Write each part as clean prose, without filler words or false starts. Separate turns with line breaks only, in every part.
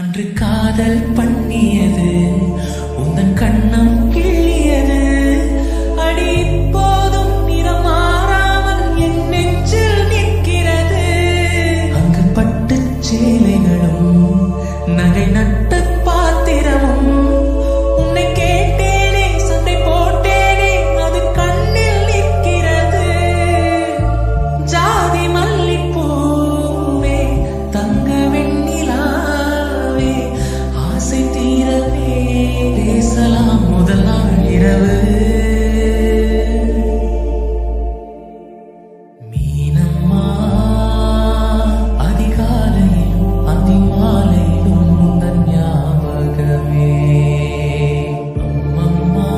அன்று காதல் பண்ணியது உந்தன் கண்ணம் கிள்ளியது அடி போதும் நிறம் மாறாமல் என் நெஞ்சில் நிற்கிறது. அங்கு பட்டு சேலைகளும் நகை நட்ட பாத்திரமும் உன்னை கேட்டேனே சண்டை போட்டேனே அது கண்ணில் நிற்கிறது. ஜாதி மல்லிப்பூவே தங்க வெண்ணிலாவே ஆசை தீரவே பேசலாம் முதல் நாள் இரவு. மீனம்மா அதிகாலையிலும் அதிமாலையிலும் உந்தன் ஞாபகமே. அம்மம்மா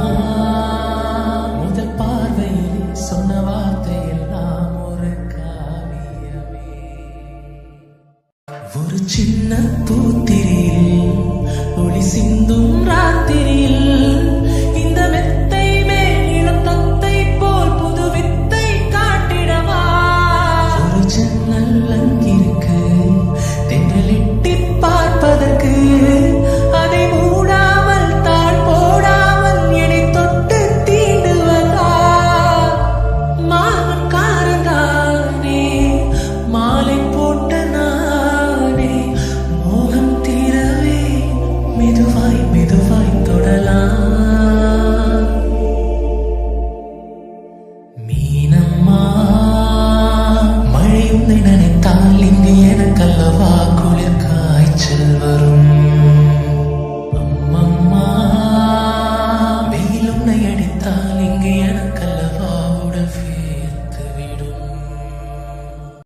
முதல் பார்வையில் சொன்ன வார்த்தையெல்லாம் ஒரு காவியமே. ஒரு சின்ன பூத்திரியில் ஒளி சிந்தும்